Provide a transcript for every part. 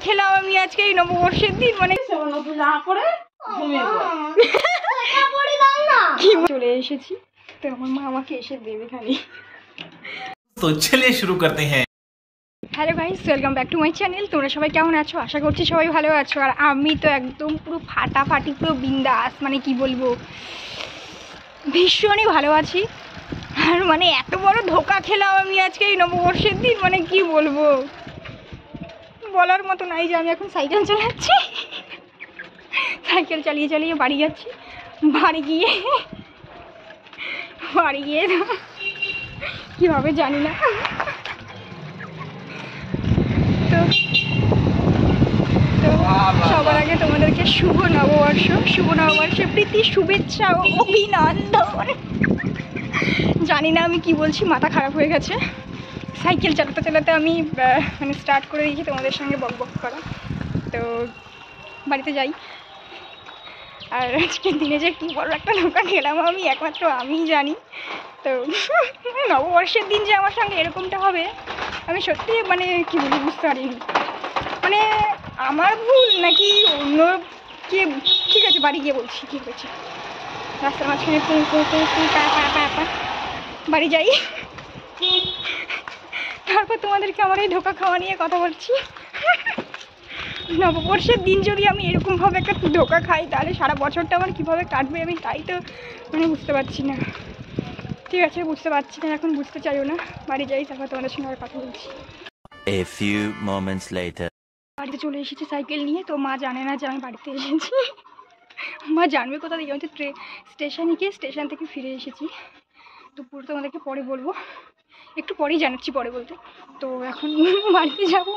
খেলাম আমি আজকে এই নববর্ষের দিন, মানে চলে এসেছি। তো আমার মা আমাকে এসে দেবে খালি। তো চলিয়ে শুরু করতে হ্যাঁ। Hello guys, welcome back to my channel. তোমরা সবাই কেমন আছো? আশা করছি সবাই ভালো আছো। আর আমি তো একদম পুরো ফাটাফাটি, পুরো বিন্দাস, মানে কি বলবো, ভীষণই ভালো আছি। আর মানে এত বড় ধোকা খেলাম আমি আজকে এই নববর্ষের দিন, মানে কি বলবো, বলার মতো নাই। যে আমি এখন সাইকেল চালাচ্ছি, সাইকেল চালিয়ে চালিয়ে বাড়ি যাচ্ছি। বাড়ি গিয়ে কীভাবে জানি না। তো সবার আগে তোমাদেরকে শুভ নববর্ষের প্রীতি শুভেচ্ছা ও অভিনন্দন। জানি না আমি কি বলছি, মাথা খারাপ হয়ে গেছে। সাইকেল চালাতে চালাতে আমি মানে স্টার্ট করে দিয়েছি তোমাদের সঙ্গে বকবক করা। তো বাড়িতে যাই। আর আজকের দিনে যে কী বড় একটা ধোকা খেলাম আমি, একমাত্র আমিই জানি। তো নববর্ষের দিন যে আমার সঙ্গে এরকমটা হবে আমি সত্যি মানে কি বলি বুঝতে পারিনি। মানে আমার ভুল নাকি অন্য কে? ঠিক আছে, বাড়ি গিয়ে বলছি কী হয়েছে। রাস্তার মাঝখানে বাড়ি যাই, তারপর তোমাদেরকে আমার এই ধোকা খাওয়া নিয়ে কথা বলছি। নববর্ষের দিন যদি আমি এরকমভাবে একটা ধোকা খাই, তাহলে সারা বছরটা আমার কীভাবে কাটবে আমি তাই তো মানে বুঝতে পারছি না। ঠিক আছে, বুঝতে পারছি না, এখন বুঝতে চাইও না। বাড়ি যাই, তারপর তোমাদের সঙ্গে আর কথা বলছি। A few moments later. বাড়িতে চলে এসেছি সাইকেল নিয়ে। তো মা জানে না যে আমি বাড়িতে এসেছি। মা জানবে কোথা থেকে? আমি তো স্টেশনে গিয়ে স্টেশন থেকে ফিরে এসেছি। তো পুরো তোমাদেরকে পরে বলবো, একটু পরেই জানাচ্ছি পরে বলতে। তো এখন বাড়িতে যাবো,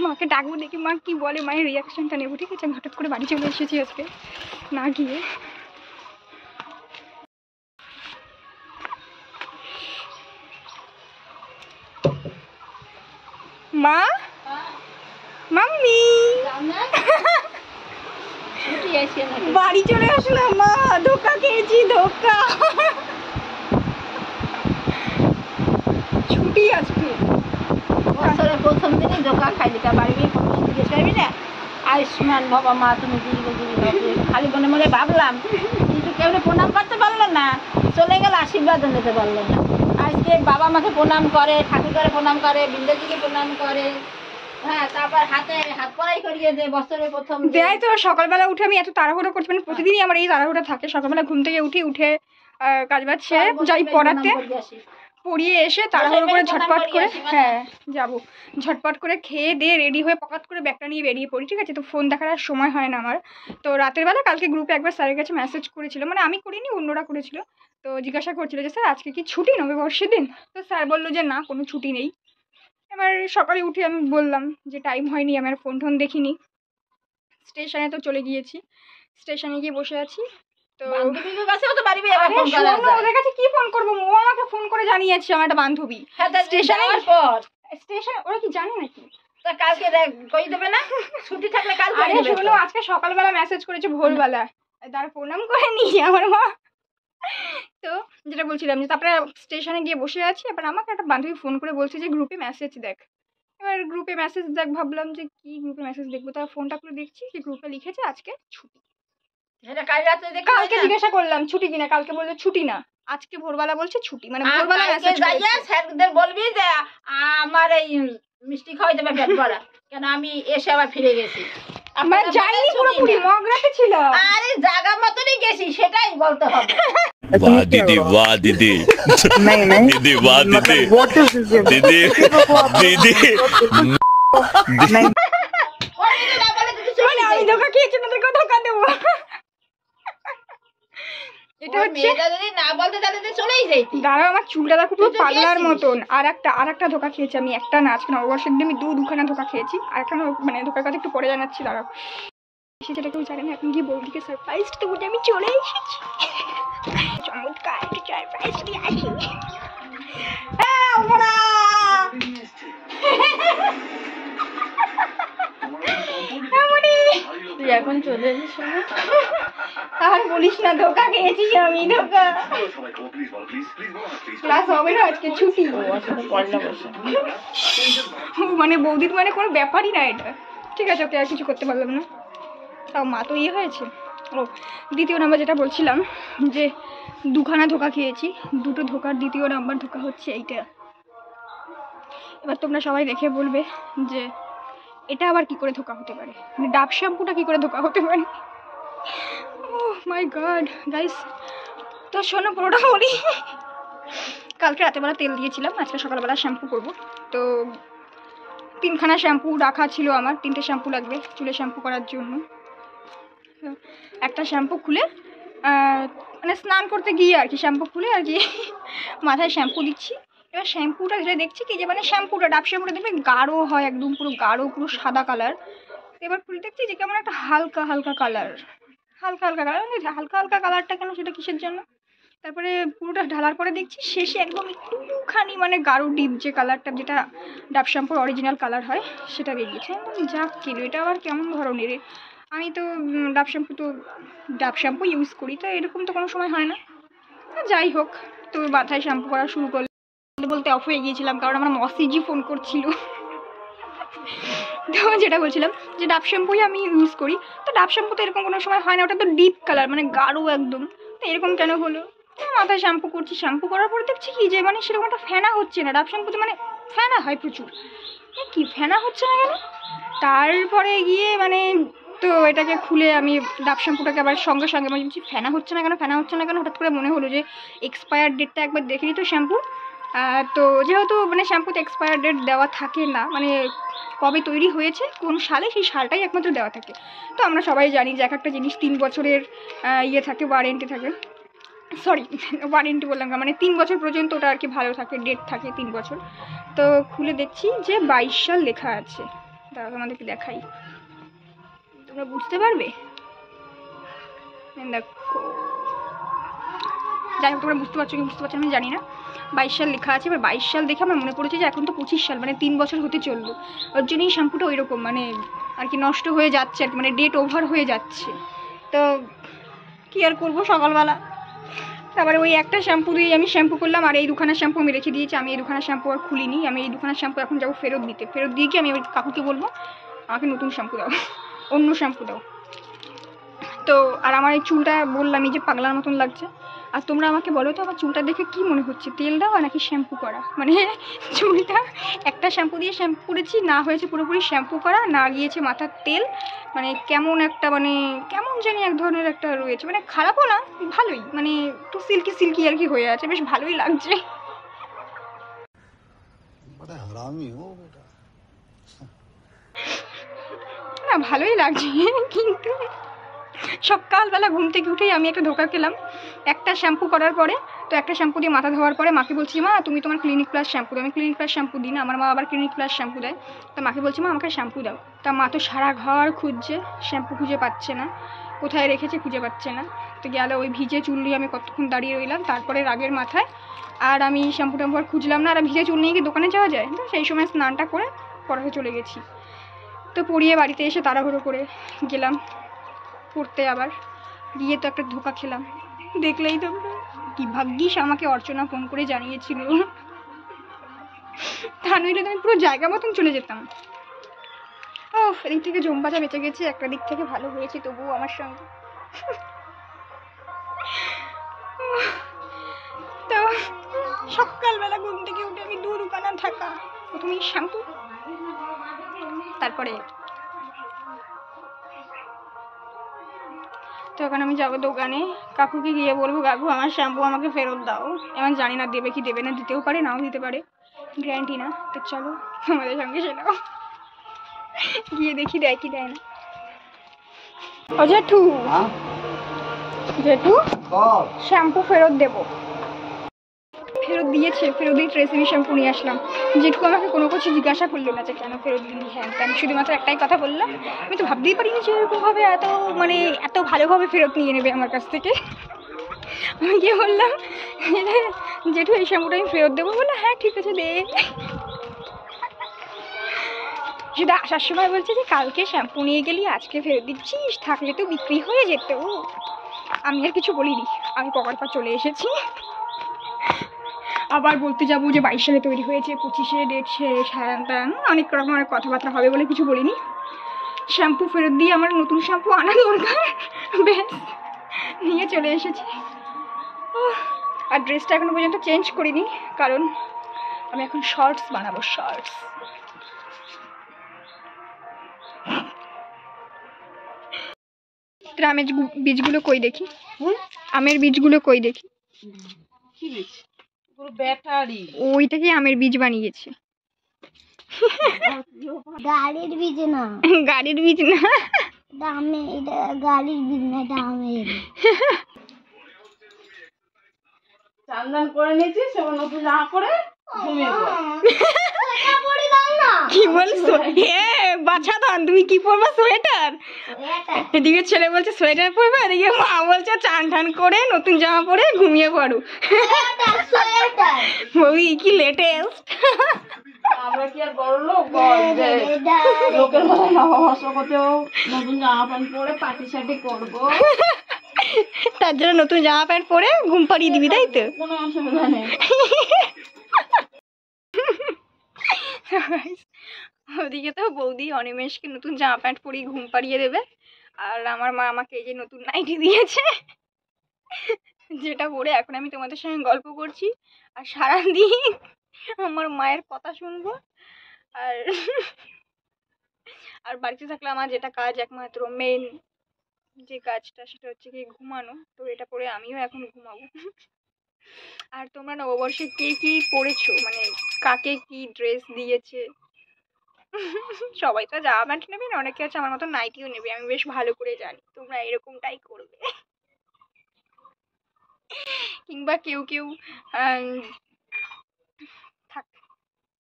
মাকে ডাকবো, দেখি মা কি বলে, মায়ের রিয়াকশানটা নেবো। ঠিক আছে, আমি হঠাৎ করে বাড়ি চলে এসেছি আজকে না গিয়ে। মা, মাম্মি, বাড়ি চলে আসলাম মা। ধোকা খেয়েছি, ধোকা। ছুটি আজকে বছরের প্রথম দিনে ধোকা খাইলি, তা বাড়ি জিজ্ঞেস করবি না আয়ুষ্মান বাবা মা তুমি দীর্ঘজীবী হবে। খালি মনে মনে ভাবলাম, কিন্তু কেউ প্রণাম করতে পারলো না, চলে গেল, আশীর্বাদ নিতে পারলো না। আজকে বাবা মাকে প্রণাম করে, ঠাকুর করে প্রণাম করে, বৃন্দাজিকে প্রণাম করে, হ্যাঁ, তারপর হাতে হাত পড়াই করিয়ে দেয় বছরের প্রথম দেয়। তো সকালবেলা উঠে আমি এত তাড়াহুড়ো করছি, মানে প্রতিদিনই আমার এই তাড়াহুড়ো থাকে। সকালবেলা ঘুম থেকে উঠে কাজ বাজ সেরে যাই পড়াতে, পড়িয়ে এসে তাড়াহুড়ো করে ঝটপট করে হ্যাঁ যাবো, ঝটপট করে খেয়ে দিয়ে রেডি হয়ে পকাত করে ব্যাগটা নিয়ে বেরিয়ে পড়ি। ঠিক আছে, তো ফোন দেখার আর সময় হয় না আমার। তো রাতের বেলা কালকে গ্রুপে একবার স্যারের কাছে মেসেজ করেছিল, মানে আমি করিনি, অন্যরা করেছিল। তো জিজ্ঞাসা করছিল যে স্যার আজকে কি ছুটি নববর্ষের দিন? তো স্যার বললো যে না, কোনো ছুটি নেই। এবার সকালে উঠে আমি বললাম যে টাইম হয়নি, আমি আর ফোন টোন দেখিনি। স্টেশনে তো চলে গিয়েছি, স্টেশনে গিয়ে বসে আছি। তো ওদের কাছে কি ফোন করবো? ও আমাকে ফোন করে জানিয়েছে আমার একটা বান্ধবী স্টেশনে। ওরা কি জানে নাকি? কালকে কই দেবে না ছুটি থাকলে কালকে? আরে শোনো, আজকে সকালবেলা মেসেজ করেছে ভোরবেলা, তার প্রণাম করে নিয়ে আমার মা। তো যেটা বলছিলাম যে তারপরে স্টেশনে গিয়ে বসে আছি। এবার আমাকে একটা বান্ধবী ফোন করে বলছে যে গ্রুপে মেসেজ দেখ। এবার গ্রুপে মেসেজ দেখ, ভাবলাম যে কি গ্রুপে মেসেজ দেখবো, তার ফোনটা করে দেখছি যে গ্রুপে লিখেছে আজকে ছুটি। কালকে জিজ্ঞাসা করলাম ছুটি কিনা, কালকে বললো ছুটি না, আজকে ভোরবেলা বলছে ছুটি। মানে ভোরবেলা মেসেজ করেছে। স্যারদের বলবি যে আমার এই মিষ্টি খাওয়াই দেবে পেট ভরা, কেন আমি এসে আবার ফিরে গেছি। আমার যাইনি, পুরোপুরি মগরাতে ছিল। আরে জায়গা মতনই গেছি, সেটাই বলতে হবে। वाह दीदी, वाह दीदी, नहीं नहीं दीदी, वाह दीदी, दीदी, दीदी, नहीं। মানে আমি ধোকা খেয়েছি, তোদেরকে ধোকা দেবো। এটা হচ্ছে যদি না বলতে তাহলে তো চলেই যাইতি। দাঁড়াও, আমার চুলটা দেখো পুরো পাগলার মতন। আর একটা ধোকা খেয়েছি আমি, একটা না, আজকে নববর্ষের দিন আমি দুখানা ধোকা খেয়েছি। আর একটা মানে ধোকার কথা একটু পরে জানাচ্ছি, দাঁড়াও। সেটা কেউ জানে না। এখন গিয়ে বৌদিকে সারপ্রাইজ তো বলে আমি চলে এসেছি। চমৎকার একটা সারপ্রাইজ দিয়ে আসি। তুই এখন চলে এসেছিস? আর বলিস না, ধোকা খেয়েছি আমি, ধোকা। ক্লাস হবে না আজকে, ছুটি। মানে বৌদির মানে কোনো ব্যাপারই না এটা। ঠিক আছে, ওকে আর কিছু করতে পারলাম না। তাও মা তো ইয়ে হয়েছে। ও দ্বিতীয় নাম্বার যেটা বলছিলাম, যে দুখানা ধোকা খেয়েছি, দুটো ধোকার দ্বিতীয় নাম্বার ধোকা হচ্ছে এইটা। এবার তোমরা সবাই দেখে বলবে যে এটা আবার কি করে ধোকা হতে পারে, মানে ডাব শ্যাম্পুটা কি করে ধোকা হতে পারে। ওহ মাই গড গাইস, তো শোনো পুরোটা বলি। কালকে রাতেবেলা তেল দিয়েছিলাম, আজকে সকালবেলা শ্যাম্পু করব। তো 3খানা শ্যাম্পু রাখা ছিল আমার, 3টে শ্যাম্পু লাগবে চুলে শ্যাম্পু করার জন্য। একটা শ্যাম্পু খুলে মানে স্নান করতে গিয়ে আর কি, শ্যাম্পু খুলে আর কি মাথায় শ্যাম্পু দিচ্ছি। এবার শ্যাম্পুটা যেটা দেখছি কি, যে মানে শ্যাম্পুটা ডাব শ্যাম্পুটা দেখবে গাঢ় হয়, একদম পুরো গাঢ়, পুরো সাদা কালার। এবার খুলে দেখছি যে কেমন একটা হালকা হালকা কালার, হালকা হালকা কালার। হালকা হালকা কালারটা কেন, সেটা কিসের জন্য? তারপরে পুরোটা ঢালার পরে দেখছি শেষে একদম একটুখানি মানে গাঢ় ডিপ যে কালারটা, যেটা ডাব শ্যাম্পুর অরিজিনাল কালার হয়, সেটা বেরিয়েছে। যা কিলো, এটা আবার কেমন ধরনের? আমি তো ডাব শ্যাম্পু ইউজ করি, তো এরকম তো কোনো সময় হয় না। যাই হোক, তো মাথায় শ্যাম্পু করা শুরু করলে বলতে অফ হয়ে গিয়েছিলাম, কারণ আমার মসিজি ফোন করছিল। তো যেটা বলছিলাম, যে ডাব শ্যাম্পুই আমি ইউজ করি। তো ডাব শ্যাম্পু তো এরকম কোনো সময় হয় না, ওটা তো ডিপ কালার, মানে গাঢ় একদম। তো এরকম কেন হলো? মাথায় শ্যাম্পু করছি, শ্যাম্পু করার পরে দেখছি কি, যে মানে সেরকম একটা ফেনা হচ্ছে না। ডাব শ্যাম্পুতে মানে ফেনা হয় প্রচুর, কি ফেনা হচ্ছে না কেন? তারপরে গিয়ে মানে তো এটাকে খুলে আমি ডাব শ্যাম্পুটাকে আবার সঙ্গে সঙ্গে মানে ফেনা হচ্ছে না কেন, ফেনা হচ্ছে না কেন, হঠাৎ করে মনে হলো যে এক্সপায়ার ডেটটা একবার দেখে নিই তো শ্যাম্পু। তো যেহেতু মানে শ্যাম্পুতে এক্সপায়ার ডেট দেওয়া থাকে না, মানে কবে তৈরি হয়েছে কোন সালে, সেই সালটাই একমাত্র দেওয়া থাকে। তো আমরা সবাই জানি যে এক একটা জিনিস 3 বছরের ইয়ে থাকে, ওয়ারেন্টি থাকে। সরি, ওয়ারেন্টি বললাম না, মানে 3 বছর পর্যন্ত ওটা আর কি ভালো থাকে, ডেট থাকে 3 বছর। তো খুলে দেখছি যে 22 সাল লেখা আছে। দাঁড়াও আমাদেরকে দেখাই, তোমরা বুঝতে পারবে। দেখো, যাই হোক, তোমরা বুঝতে পারছো কি বুঝতে পারছো আমি জানি না। 22 সাল লেখা আছে। এবার 22 সাল দেখে আমার মনে পড়েছে যে এখন তো 25 সাল, মানে 3 বছর হতে চললো। ওর জন্যই শ্যাম্পুটা ওই রকম মানে আর কি নষ্ট হয়ে যাচ্ছে আর কি, মানে ডেট ওভার হয়ে যাচ্ছে। তো কী আর করবো, সকালবেলা তারপরে ওই একটা শ্যাম্পু দিয়ে আমি শ্যাম্পু করলাম, আর এই দুখানা শ্যাম্পু আমি রেখে দিয়েছি। আমি এই দুখানা শ্যাম্পু আর খুলিনি। আমি এই দুখানা শ্যাম্পু এখন যাবো ফেরত দিতে। ফেরত দিয়ে কি আমি ওই কাকুকে বলবো আমাকে নতুন শ্যাম্পু দাও, অন্য শ্যাম্পু দাও। তো আর আমার এই চুলটা বললাম এই যে পাগলার মতন লাগছে। আর তোমরা আমাকে বলো তো, আমার চুলটা দেখে কি মনে হচ্ছে, তেল দেওয়া নাকি শ্যাম্পু করা? মানে চুলটা একটা শ্যাম্পু দিয়ে শ্যাম্পু করেছি, না হয়েছে পুরোপুরি শ্যাম্পু করা, না গিয়েছে মাথার তেল। মানে কেমন একটা মানে কেমন জানি এক ধরনের একটা রয়েছে, মানে খারাপও না, ভালোই, মানে একটু সিল্কি সিল্কি আর কি হয়ে আছে, বেশ ভালোই লাগছে। না ভালোই লাগছে, কিন্তু সকালবেলা ঘুম থেকে উঠেই আমি একটা ধোকা খেলাম। একটা শ্যাম্পু করার পরে, তো একটা শ্যাম্পু দিয়ে মাথা ধোয়ার পরে মাকে বলছি, মা তুমি তোমার ক্লিনিক প্লাস শ্যাম্পু দাও। আমি ক্লিনিক প্লাস শ্যাম্পু দিই না, আমার মা আবার ক্লিনিক প্লাস শ্যাম্পু দেয়। তো মাকে বলছি, মা আমাকে শ্যাম্পু দাও। তা মা তো সারা ঘর খুঁজছে, শ্যাম্পু খুঁজে পাচ্ছে না, কোথায় রেখেছে খুঁজে পাচ্ছে না। তো গেলে ওই ভিজে চুল নিয়ে আমি কতক্ষণ দাঁড়িয়ে রইলাম। তারপরে রাগের মাথায় আর আমি শ্যাম্পু ট্যাম্পু আর খুঁজলাম না, আর ভিজে চুল নিয়ে কি দোকানে যাওয়া যায়? তো সেই সময় স্নানটা করে পড়াতে চলে গেছি। তো পড়িয়ে বাড়িতে এসে তাড়াহুড়ো করে গেলাম পড়তে, আবার গিয়ে তো একটা ধোকা খেলাম। দেখলেই তো, কি ভাগ্যিস আমাকে অর্চনা ফোন করে জানিয়েছিল, তা নইলে তো আমি পুরো জায়গা মতন চলে যেতাম। ও এদিক থেকে জম্বাটা বেঁচে গেছে, একটা দিক থেকে ভালো হয়েছে তবুও আমার সঙ্গে। তো সকালবেলা ঘুম থেকে উঠে আমি দুখানা থাকা, প্রথমেই শ্যাম্পু, তারপরে তো এখন আমি যাবো দোকানে, কাকুকে গিয়ে বলবো, কাকু আমার শ্যাম্পু আমাকে ফেরত দাও। এমন জানি না দেবে কি দেবে না, দিতেও পারে নাও দিতে পারে, গ্যারান্টি না। তো চলো আমাদের সঙ্গে সেটাও গিয়ে দেখি দেয় কি দেয় না। ও জেঠু, জেঠু শ্যাম্পু ফেরত দেবো। ফেরত দিয়েছে, ফেরত দিয়ে ট্রেসিমি শ্যাম্পু নিয়ে আসলাম। জেঠু আমাকে কোনো কিছু জিজ্ঞাসা করলো না যে কেন ফেরত দিলি, হ্যাঁ আমি শুধুমাত্র একটাই কথা বললাম, আমি তো ভাবতেই পারিনি যে এরকমভাবে এত ভালোভাবে ফেরত নিয়ে নেবে আমার কাছ থেকে। আমি গিয়ে বললাম, জেঠু এই শ্যাম্পুটা আমি ফেরত দেবো। বললো হ্যাঁ ঠিক আছে দে। সেটা আসার সময় বলছে যে কালকে শ্যাম্পু নিয়ে গেলি, আজকে ফেরত দিচ্ছিস, থাকলে তো বিক্রি হয়ে যেত। আমি আর কিছু বলিনি, আমি পকার পর চলে এসেছি। আবার বলতে যাবো যে 22 সালে তৈরি হয়েছে, 25-এ ডেট শেষ, হ্যাঁ ত্যান অনেক রকম অনেক কথাবার্তা হবে বলে কিছু বলিনি। শ্যাম্পু ফেরত দিয়ে আমার নতুন শ্যাম্পু আনা দরকার, ব্যাস নিয়ে চলে এসেছি। আর ড্রেসটা এখনো পর্যন্ত চেঞ্জ করিনি, কারণ আমি এখন শর্টস বানাবো, শর্টস। আমের বীজগুলো কই দেখি, আমের বীজগুলো কই দেখি। কি বীজ? পুরো ব্যাটারি। ওইটাকে আমের বীজ বানিয়েছে। গাড়ির বীজ না, গাড়ির বীজ না, দামে এটা গাড়ির বীজ না, দামের। চান্দান করে নিয়েছি, সে নতুন জামা পরে ঘুমিয়ে পড়ে। কি বলছো? হ্যাঁ বাছা ধান, তুমি কি পরবা? সোয়েটার। এদিকে ছেলে বলছে সোয়েটার পরবে, এদিকে মা বলছে চান টান করে নতুন জামা পরে ঘুমিয়ে পড়ো। বৌদি কি লেটেস্ট। আমরা কি আর বড় লোক যে লোকের মতো নববর্ষ করতেও নতুন জামা প্যান্ট পরে পার্টি সার্টি করবো? তার জন্য নতুন জামা প্যান্ট পরে ঘুম পাড়িয়ে দিবি, তাই তো? কোনো অসুবিধা নেই। ওদিকে তো বৌদি অনিমেষকে নতুন জামা প্যান্ট পরিয়ে ঘুম পাড়িয়ে দেবে, আর আমার মা আমাকে এই যে নতুন নাইটি দিয়েছে, যেটা পরে এখন আমি তোমাদের সঙ্গে গল্প করছি আর সারাদিন আমার মায়ের কথা শুনবো। আর আর বাড়িতে থাকলে আমার যেটা কাজ, একমাত্র মেন যে কাজটা, সেটা হচ্ছে কি ঘুমানো। তো এটা পরে আমিও এখন ঘুমাবো। আর তোমরা নববর্ষে কে কি পরেছো, মানে কাকে কি ড্রেস দিয়েছে? সবাই তো জামা প্যান্ট নেবে না, অনেকে আছে আমার মতো নাইটিও নেবে, আমি বেশ ভালো করে জানি তোমরা এরকমটাই করবে। কিংবা কেউ কেউ থাক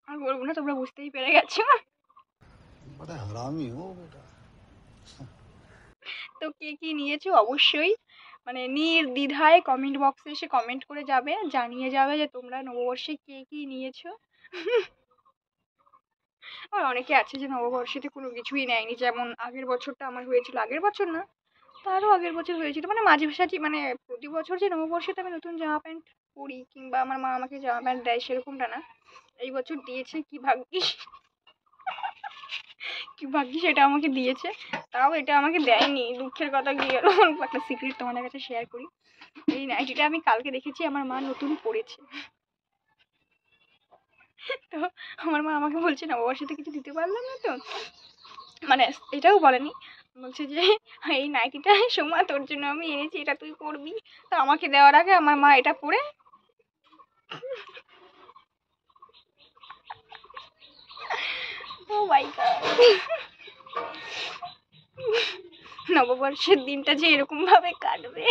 আর বলবো না, তোমরা বুঝতেই পেরে গেছো। তো কে কি নিয়েছো অবশ্যই মানে নির্দ্বিধায় কমেন্ট বক্সে এসে কমেন্ট করে যাবে, জানিয়ে যাবে যে তোমরা নববর্ষে কে কি নিয়েছো। আর অনেকে আছে যে নববর্ষেতে কোনো কিছুই নেয়নি, যেমন আগের বছরটা আমার হয়েছিল, আগের বছর না তারও আগের বছর হয়েছিল, মানে মাঝে সাঝে, মানে প্রতি বছর যে নববর্ষেতে আমি নতুন জামা প্যান্ট পরি কিংবা আমার মা আমাকে জামা প্যান্ট দেয় সেরকমটা না। এই বছর দিয়েছে, কি ভাগ্যিস, কি ভাগ্যিস এটা আমাকে দিয়েছে। তাও এটা আমাকে দেয়নি, দুঃখের কথা কি গেল। একটা সিক্রেট তোমাদের কাছে শেয়ার করি, এই নাইটিটা আমি কালকে দেখেছি আমার মা নতুন পরেছে। তো আমার মা আমাকে বলছে নববর্ষতে কিছু দিতে পারলাম না, তো মানে এটাও বলেনি, বলছে যে এই নাইটিটা সোমা তোর জন্য আমি এনেছি, এটা তুই পরবি। তো আমাকে দেওয়ার আগে আমার মা এটা পরে ও মাই গড, নববর্ষের দিনটা যে এরকম ভাবে কাটবে।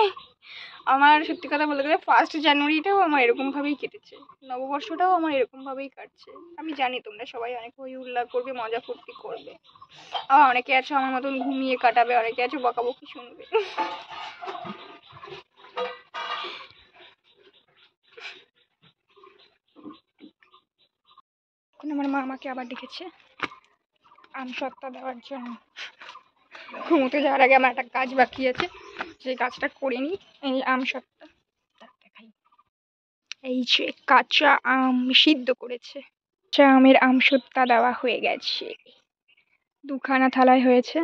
আমার সত্যি কথা বলতে গেলে 1 জানুয়ারিটাও আমার এরকমভাবেই কেটেছে, নববর্ষটাও আমার এরকমভাবেই কাটছে। আমি জানি তোমরা সবাই অনেক হই উল্লাস করবে, মজা ফুর্তি করবে, আবার অনেকে আছো আমার মতন ঘুমিয়ে কাটাবে, অনেকে আছো বকাবকি শুনবে। এখন আমার মা আমাকে আবার ডেকেছে আমসত্ত্বা দেওয়ার জন্য। ঘুমোতে যাওয়ার আগে আমার একটা কাজ বাকি আছে, সেই কাজটা করে নিই। এই আমসত্ত্বা দেখাই, এই যে কাঁচা আম সিদ্ধ করেছে, কাঁচা আমের আমসত্ত্বা দেওয়া হয়ে গেছে, 2খানা থালায় হয়েছে।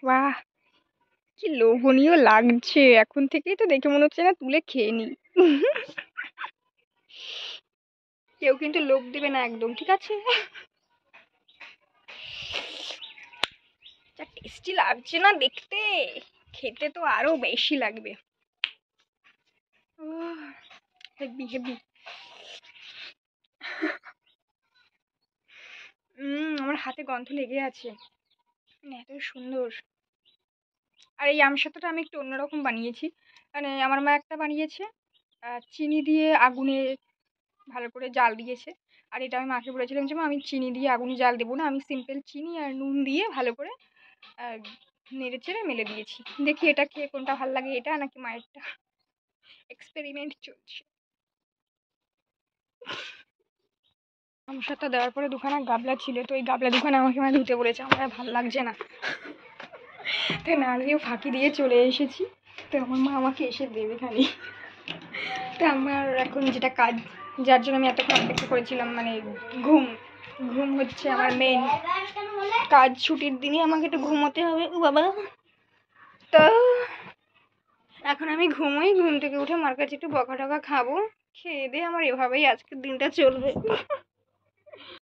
বাহ কি লোভনীয় লাগছে, এখন থেকেই তো দেখে মনে হচ্ছে না তুলে খেয়ে নিই। কেউ কিন্তু লোভ দেবে না একদম, ঠিক আছে? যা টেস্টি লাগছে না দেখতে, খেতে তো আরো বেশি লাগবে। Heavy heavy. আমার হাতে গন্ধ লেগে আছে, মানে এত সুন্দর। আর এই আমসত্ত্বাটা আমি একটু অন্যরকম বানিয়েছি, মানে আমার মা একটা বানিয়েছে চিনি দিয়ে আগুনে ভালো করে জাল দিয়েছে, আর এটা আমি মাকে বলেছিলাম যে মা আমি চিনি দিয়ে আগুনে জাল দেবো না, আমি সিম্পল চিনি আর নুন দিয়ে ভালো করে নেড়ে চেড়ে মেলে দিয়েছি। দেখি এটা খেয়ে কোনটা ভালো লাগে, এটা নাকি মায়েরটা। এক্সপেরিমেন্ট চলছে। আমসত্ত্বা দেওয়ার পরে 2খানা গাবলা ছিল, তো এই গাবলা 2খানা আমাকে ধুতে পড়েছে, আমার আর ভালো লাগছে না, তাই না দিয়েও ফাঁকি দিয়ে চলে এসেছি। তো আমার মা আমাকে এসে দেবে খালি। তো আমার এখন যেটা কাজ, যার জন্য আমি এতক্ষণ অপেক্ষা করেছিলাম, মানে ঘুম ঘুম হচ্ছে আমার মেন কাজ। ছুটির দিনে আমাকে একটু ঘুমোতে হবে। ও বাবা, তো এখন আমি ঘুমোই, ঘুম থেকে উঠে মার কাছে একটু বকা টকা খাবো, খেয়ে দিয়ে আমার এভাবেই আজকের দিনটা চলবে।